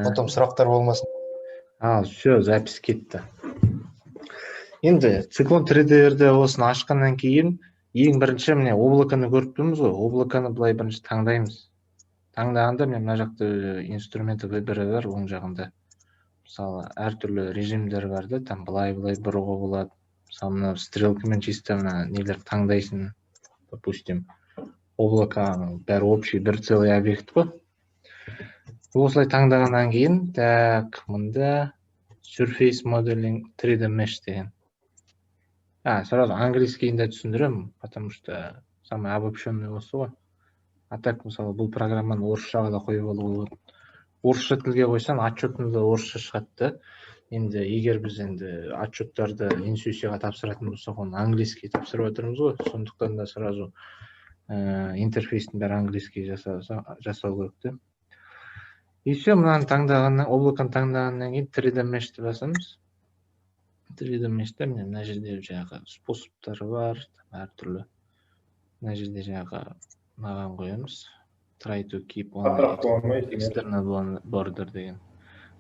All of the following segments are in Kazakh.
Потом сұрақтар болмасын. Все, запись кетті. Енді циклон 3D-де осыны ашқаннан кейін ең бірінші міне облаканы көріп тұрмыз ғой. Облаканы былай бірінші таңдаймыз. Таңдағанда мен мына жақта инструменті выборы бар, оң жағында. Мысалы, әртүрлі режимдер бар да, там былай бұруға болады. Мысалы, мына стрелкамен чисто мына нелер таңдайсың. Допустим, облаканың бәрі общий бір целый объект қой. Осылай таңдағаннан кейін, так, мында Surface Modeling 3D Mesh деген. Сразу английскийінде түсіндірем, потому что самый обобщенный осы ғой. А так, мысалы, бұл программаны орысшаға да қойып алуға болады. Орысша тілге қойсаң, отчетында орысша шығады. Енді егер біз енді отчеттарды институцияға тапсыратын болсақ, оны английский тапсырып отырмыз ғой. Сондықтан да сразу интерфейстің бәрі английский жасау керек те. И все, мынаны таңдағаннан, облаканы таңдағаннан кейін 3D Mesh'ті басамыз. 3D Mesh'те мына жерде жаңағы способтары бар, әртүрлі. Мына жерде жаңағы маған қоямыз. Try to keep only external border деген.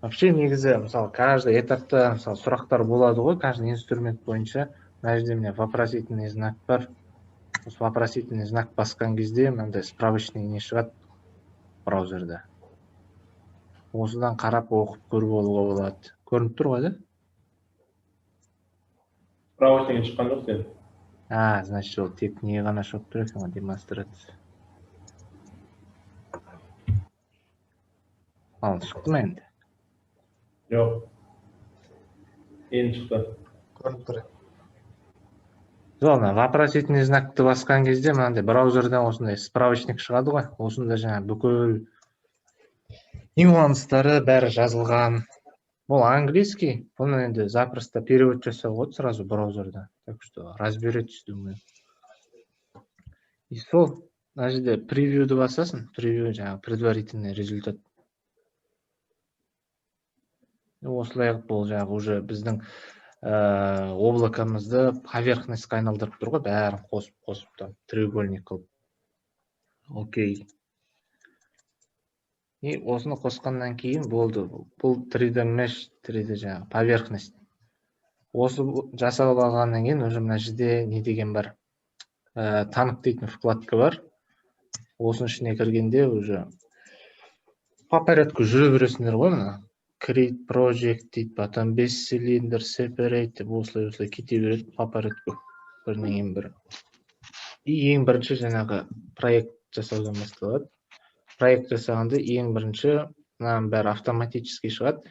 Вообще негізі, мысалы, каждый этапта сұрақтар болады ғой, каждый инструмент бойынша. Мына жерде міне вопросительный знак бар. Осы вопросительный знак басқан кезде мынандай справочный не шығады браузерда. Осыдан қарап оқып көріп алуға болады. Көрініп тұр ғой, да? Справочный шыққан жоқ сен. Значит, ол тек не ғана шығып тұр екен, демонстрация. Ал, шықты ма енді? Жоқ. Енді шықты. Көрініп тұр. Жолына, вопросительный знакты басқан кезде мынандай браузерден осындай справочник шығады ғой. Осында жаңа бүкіл нюанстары бәрі жазылған. Бұл английский, бұны енді запросто перевод жасауға болады сразу браузерда. Так что разберетесь, думаю. И сол, мына жерде превьюді басасың. Превью жаңа предварительный результат. Осылай бұл жаңағы уже біздің облакамызды поверхностьқа айналдырып тұр ғой, бәрін қосып там треугольник қылып. Окей. И осыны қосқаннан кейін болды. Бұл 3D Mesh, 3D жаңағы поверхность. Осы жасап алғаннан кейін уже мына жерде не деген бар? Танып дейтін вкладка бар. Осының ішіне кіргенде уже по порядку жүре бересіңдер ғой мына. Create project дейді, потом best cylinder, separate, осылай кете береді по порядку. Бірінен кейін бірі. И ең бірінші жаңағы проект жасаудан басталады. Проект жасағанда ең бірінші мынаның бәрі автоматически шығады.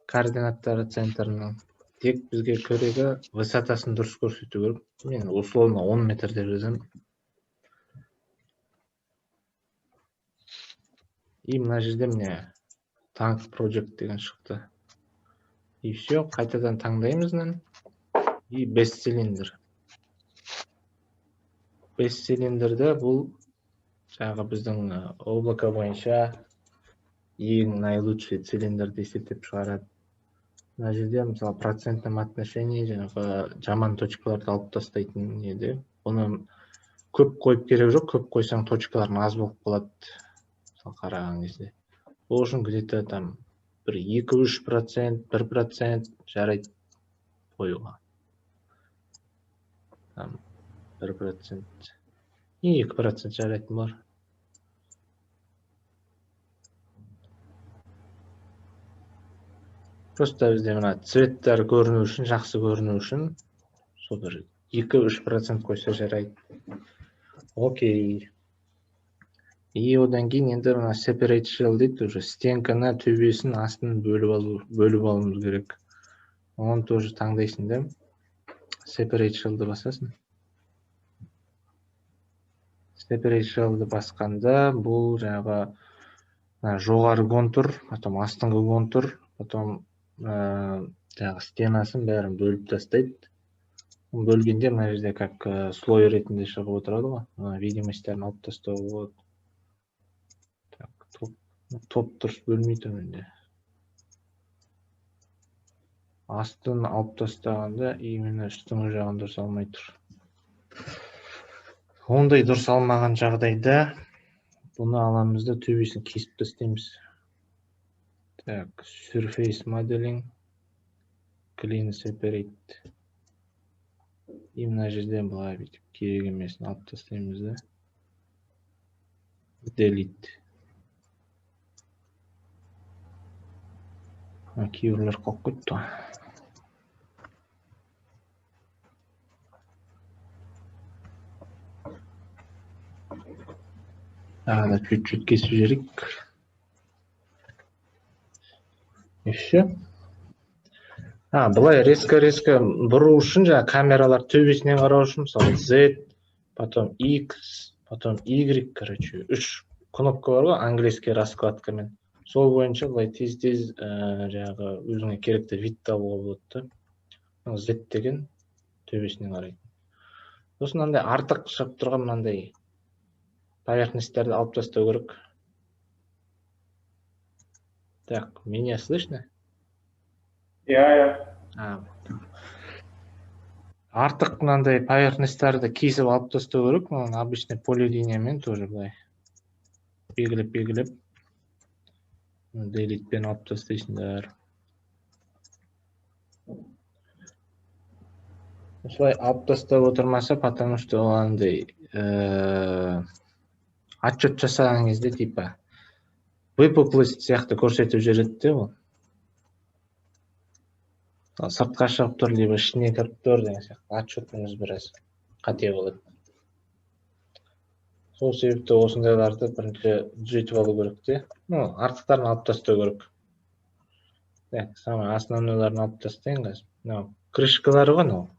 Координаттары центрінің. Тек бізге керегі высотасын дұрыс көрсету керек. Мен условно 10 метр деп жазамын. И мына жерде міне Tank Project деген шықты. И все, қайтадан таңдаймыз. И Best Cylinder. Best Cylinder'да бұл жаңағы біздің облака бойынша ең наилучший цилиндрді есептеп шығарады. Мына жерде мысалы процентном отношении жаңағы жаман точкаларды алып тастайтын еді. Оны көп қойып керек жоқ, көп қойсаң точкаларын аз болып қалады. Мысалы қараған кезде. Ол үшін где-то там 2-3%, 1% жарайды қоюға. Там 1% и 2% жарайтын бар. Просто бізде мына цветтер көріну үшін, жақсы көріну үшін сол бір 2-3% қойса жарайды. Окей. И одан кейін енді мына separate shell дейді, уже стенканы, төбесін, астын бөліп алуымыз керек. Оны тоже таңдайсың да. Separate shell'ды басасың. Separate shell'ды басқанда бұл жаңағы жоғары контур, потом астыңғы контур, потом жаңағы стенасын бәрін бөліп тастайды. Бөлгенде мына жерде как слой ретінде шығып отырады ғой. Видимостьтерін алып тастауға болады. Топ дұрыс бөлмей тұр менде. Астын алып тастағанда именно үстіңгі жағын дұрыс алмай тұр. Ондай дұрыс алмаған жағдайда бұны аламыз да төбесін кесіп тастаймыз. Так, surface modeling, clean separate. И мына жерден былай бүйтіп керек емесін алып тастаймыз да. Delete. Кейбіреулер қалып кетті. Ағада чуть-чуть кесіп жіберейік. Еще. Былай резко бұру үшін жаңа камералар төбесінен қарау үшін, мысалы Z, потом X, потом Y, короче, 3 кнопка бар ғой, английский раскладкамен. Сол бойынша былай тез-тез жаңағы өзіңе керекті вид табуға болады да. Z деген төбесінен қарайды. Сосын мынандай артық шығып тұрған мынандай поверхностьтерді алып тастау керек. Так, меня слышно? Я. Артық мынандай поверхностьтерді кесіп алып тастау керек. Обычный полилиниямен тоже былай белгілеп делитпен алып тастайсыңдар. Осылай алып тастап отырмаса, потому что андай отчет жасаған кезде типа выпуклость сияқты көрсетіп жүреді де ол. Сыртқа шығып тұр, либо ішіне кіріп тұр деген сияқты отчетымыз біраз қате болады. Сол себепті осындайларды бірінші түзетіп алу керек те. Артықтарын алып тастау керек. Так, самый основнойларын алып тастайын қазір. Крышкалары ғой,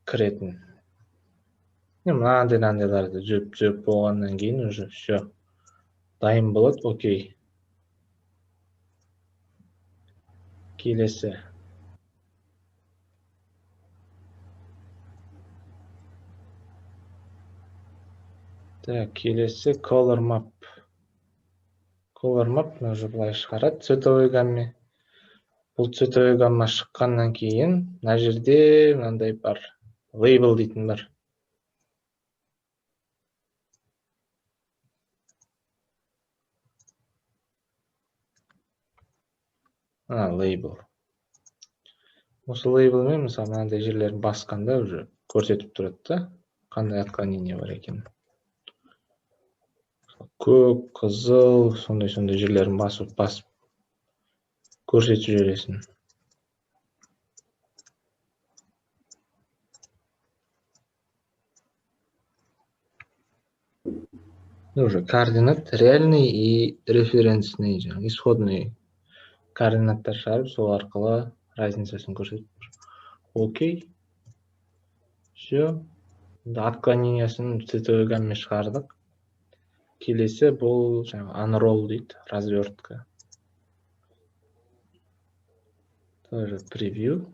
кіретін. Мынандайларды жөп болғаннан кейін уже все дайын болады, окей. Келесі. Так, келесі color map. Color map уже былай шығарады цветовой гамме. Бұл цветовой гамма шыққаннан кейін, мына жерде мынандай бар, label дейтін бар. Label. Осы labelмен, мысалы, мынандай жерлерін басқанда уже көрсетіп тұрады да, қандай отклонение бар екен. Көк, қызыл, сондай жерлерін басып көрсетіп жібересің. Уже координат реальный и референсный, исходный координаттар шығарып, сол арқылы разницасын көрсетіп. Окей. Все. Отклонениясын цветовой гамме шығардық. Келесі бұл unroll дейді, развертка. Тоже превью.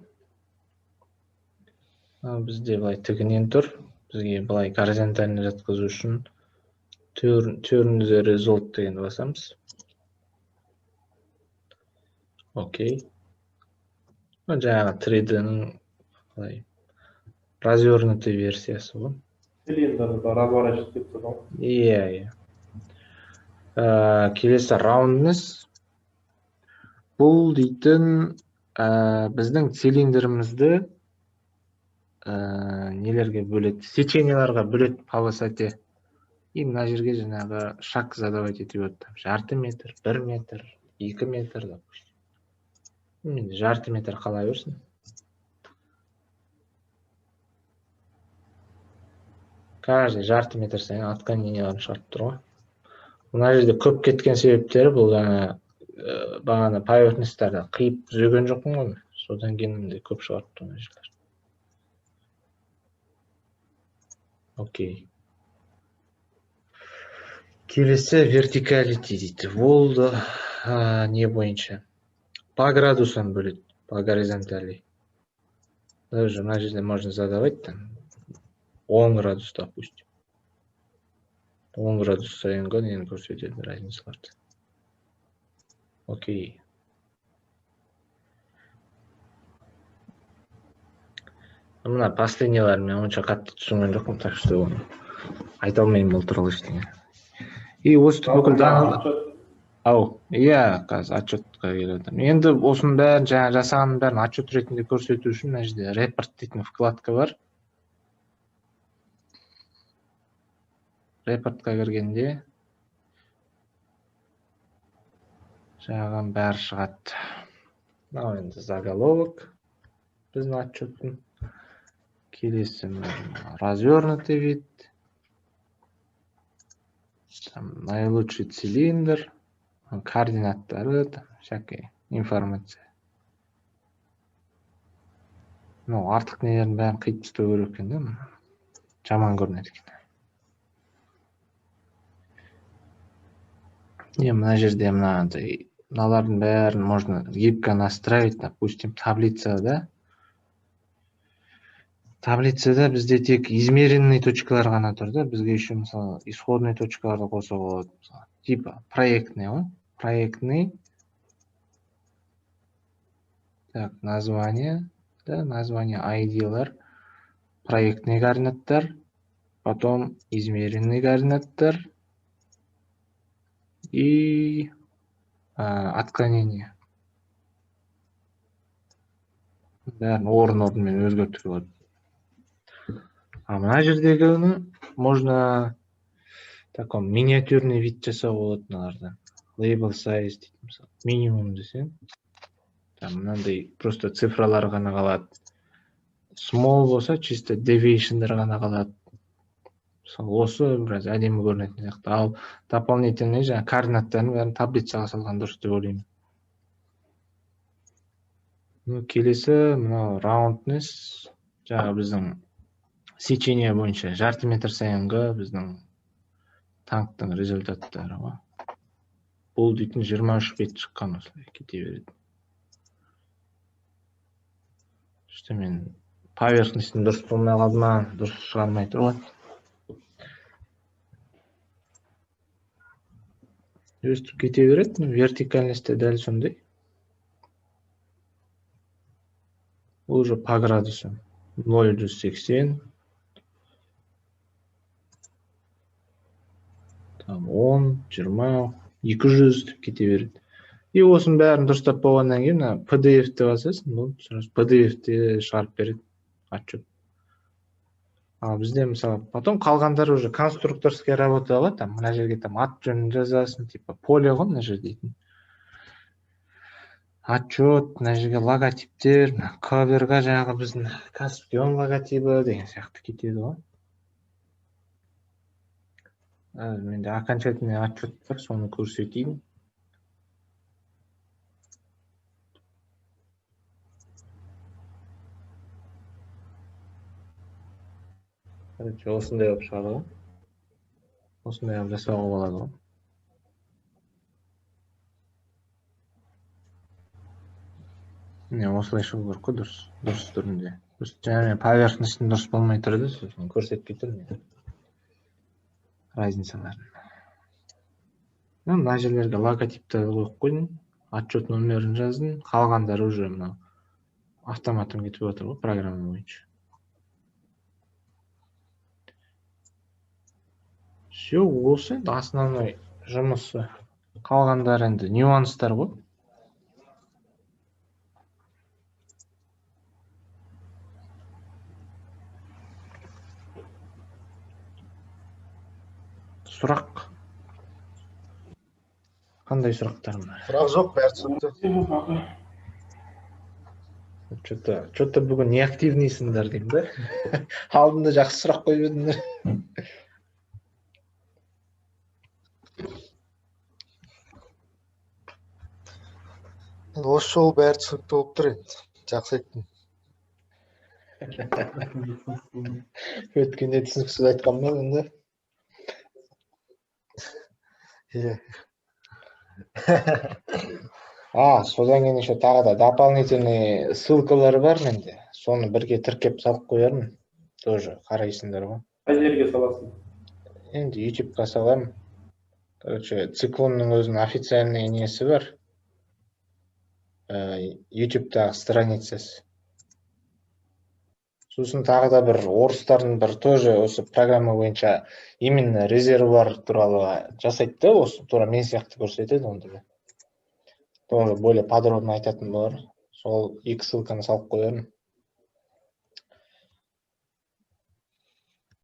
Бізде былай тігінен тұр. Бізге былай горизонтальный жатқызу үшін turn the result дегенді басамыз. Окей. Жаңағы 3D-ның развернутый версиясы ғой. Цилиндрді разворачивать деп тұр ғой. Иә. Келесі roundness. Бұл дейтін біздің цилиндрімізді нелерге бөледі, сеченияларға бөледі по высоте. И мына жерге жаңағы шаг задавать етіп өтті. Жарты метр, 1 метр, 2 метр. Жарты метр қала берсін. Каждый жарты метр сайын отклоненияларын шығарып тұр ғой. Мына жерде көп кеткен себептері бұл бағана поверхностьтарды қиып түзеген жоқпын ғой. Содан кейін көп шығарып тұр мына жерлер. Окей. Келесі verticality дейді. Ол не бойынша? По градусам бөледі, по горизонтали. Даже мына жерде можно задавать там 10 градус, допустим. 10 градус сайынғы нені көрсетеді разницаларды. Окей. Мына последнияларын мен онша қатты түсінген жоқпын, так что айта алмаймын бұл туралы ештеңе. И осы бүкіл Ау, иә, қазір отчетқа келедім. Енді осының бәрін жаңа жасағанның бәрін отчет ретінде көрсету үшін мына жерде репорт дейтін вкладка бар. Репортқа кіргенде жаңағы бәрі шығады. Мынау енді заголовок біздің отчеттің. Келесі развернутый вид. Там наилучший цилиндр, координаттары, там всякая информация. Ну, артық нелерін бәрін қиып тастау керек екен да. Жаман көрінеді екен. Мына жерде мыналардың бәрін можно гибко настраивать, допустим, таблицада. Таблицада бізде тек измеренный точкалар ғана тұр да, бізге еще мысалы исходный точкаларды қосуға болады. Типа проектный, ғой? Проектный. Так, название, да, название ID-лар, проектный координаттар, потом измеренный координаттар и отклонение. Бәрін орын-орнымен өзгертуге болады. Мына жердегі можно такой миниатюрный вид жасауға болады мыналардан. Label size дейді, мысалы, минимум десең. Там мынандай просто цифралар ғана қалады. Small болса, чисто deviationдар ғана қалады. Мысалы, осы біраз әдемі көрінетін сияқты. Ал дополнительный жаңа координаттарын бәрін таблицаға салған дұрыс деп ойлаймын. Келесі мынау roundness, жаңа біздің сечение бойынша жарты метр сайынғы біздің танктың результаттары ғой. Бұл дейтін 23 бет шыққан осылай кете береді. Işte мен поверхностьтің дұрыс болмай қалды ма, дұрыс шығармай тұр ғой. Өстіп кете береді, вертикальностьте дәл сондай. Бұл уже по градусу 0,180. Там 10, 20, 200 кете береді. И осының бәрін дұрыстап болғаннан кейін PDF-те басасың, бұл PDF-те шығарып береді отчет. Ал бізде мысалы, потом қалғандары уже конструкторская работа ғой, там мына жерге там ат жөнін жазасың, типа поле ғой мына жерде дейтін. Отчет, мына жерге логотиптер, коверға жаңағы біздің Каспион логотипі деген сияқты кетеді ғой. Менде окончательный отчет бар, соны көрсетейін. Осындай болып шығады ғой. Осындай болып жасауға болады ғой. Осылай шығу керек қой, дұрыс түрінде. Және поверхностьтің дұрыс болмай тұрды, сосын көрсетпей тұрмын. Разницаларын. Мына жерлерге логотипті қойып қойдым, отчет номерін жаздым, қалғандары уже мына автоматтан кетіп отыр ғой, программа бойынша. Все, осы енді основной жұмысы. Қалғандар енді нюанстар ғой. Сұрақ. Қандай сұрақтар бар? Сұрақ жоқ, бәрі түсінікті. Что-то бүгін неактивныйсыңдар деймін да. Алдында жақсы сұрақ қойып едіңдер. Осы жолы бәрі түсінікті болып тұр енді. Жақсы айттың. Өткенде түсініксіз айтқан ба енді? Иә. Содан кейін еще тағы да дополнительный ссылкалар бар менде. Соны бірге тіркеп салып қоярмын. Тоже қарайсыңдар ғой. Қай жерге саласың? Енді YouTube-қа саламын. Короче, циклонның өзінің официальный несі бар. YouTube-тағы страницасы. Сосын тағы да бір орыстардың бір тоже осы программа бойынша именно резервуар туралы жасайды да, осы тура мен сияқты көрсетеді онда. Тоже более подробно айтатын болар. Сол екі ссылканы салып қоярмын.